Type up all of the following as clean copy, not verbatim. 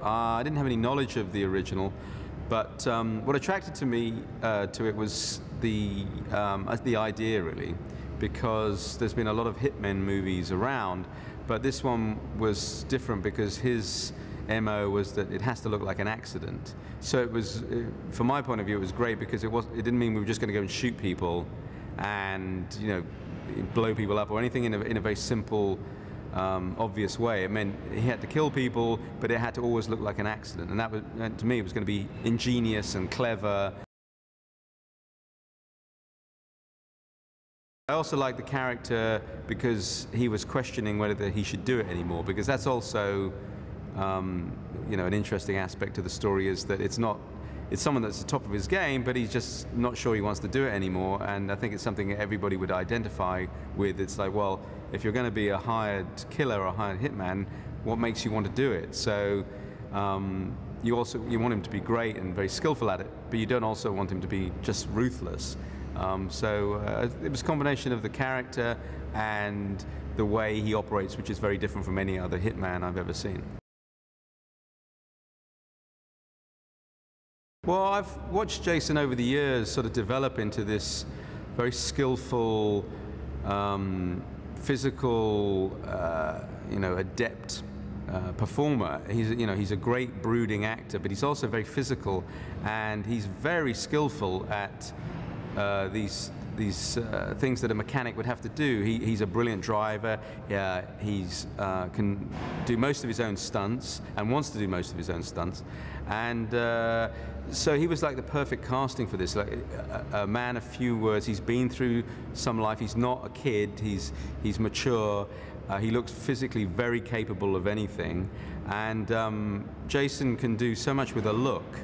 I didn't have any knowledge of the original, but what attracted to me to it was the idea, really, because there's been a lot of hitmen movies around, but this one was different because his MO was that it has to look like an accident. So it was, from my point of view, it was great because it didn't mean we were just going to go and shoot people and, you know, blow people up or anything in a very simple, obvious way. It meant he had to kill people, but it had to always look like an accident, and that was, to me, it was going to be ingenious and clever. I also liked the character because he was questioning whether he should do it anymore, because that's also, you know, an interesting aspect of the story is that it's someone that's the top of his game, but he's just not sure he wants to do it anymore. And I think it's something that everybody would identify with. It's like, well, if you're going to be a hired killer or a hired hitman, what makes you want to do it? So you want him to be great and very skillful at it, but you don't also want him to be just ruthless. It was a combination of the character and the way he operates, which is very different from any other hitman I've ever seen. Well, I've watched Jason over the years sort of develop into this very skillful, physical, you know, adept performer. He's a great brooding actor, but he's also very physical, and he's very skillful at these things that a mechanic would have to do. He's a brilliant driver. He's can do most of his own stunts and wants to do most of his own stunts, and so he was like the perfect casting for this. Like a man of few words. He's been through some life. He's not a kid. He's mature. He looks physically very capable of anything, and Jason can do so much with a look,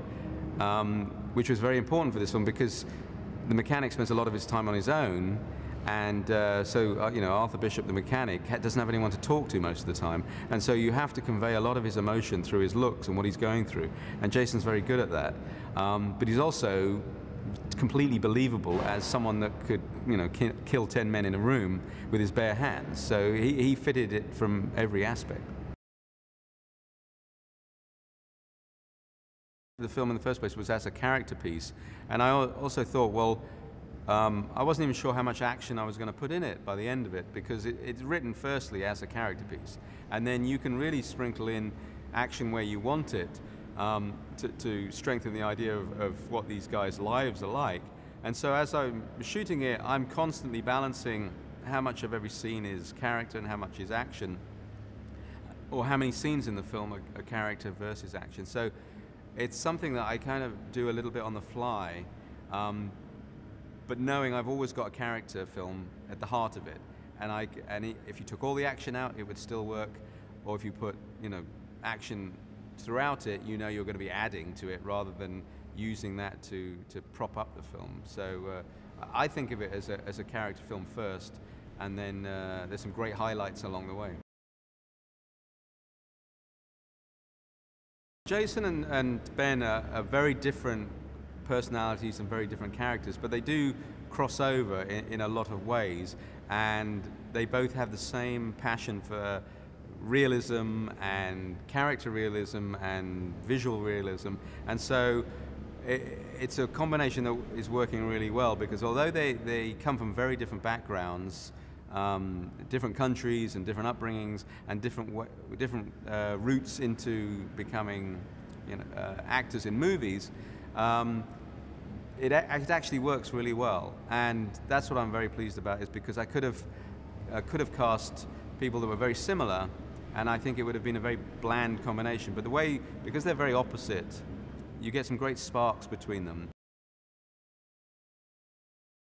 which was very important for this film because the mechanic spends a lot of his time on his own, and you know, Arthur Bishop, the mechanic, doesn't have anyone to talk to most of the time, and so you have to convey a lot of his emotion through his looks and what he's going through, and Jason's very good at that. But he's also completely believable as someone that could, you know, kill 10 men in a room with his bare hands. So he fitted it from every aspect. The film in the first place was as a character piece, and I also thought, well, I wasn't even sure how much action I was going to put in it by the end of it, because it's written firstly as a character piece, and then you can really sprinkle in action where you want it, to strengthen the idea of what these guys' lives are like. And so as I'm shooting it, I'm constantly balancing how much of every scene is character and how much is action, or how many scenes in the film are character versus action. So it's something that I kind of do a little bit on the fly, but knowing I've always got a character film at the heart of it, and if you took all the action out, it would still work, or if you put, you know, action throughout it, you know, you're going to be adding to it rather than using that to prop up the film. So I think of it as a character film first, and then there's some great highlights along the way. Jason and Ben are very different personalities and very different characters, but they do cross over in a lot of ways, and they both have the same passion for realism and character realism and visual realism, and so it's a combination that is working really well, because although they come from very different backgrounds, different countries and different upbringings and different routes into becoming, you know, actors in movies, it actually works really well, and that's what I'm very pleased about, is because I could have cast people that were very similar, and I think it would have been a very bland combination. But because they're very opposite, you get some great sparks between them,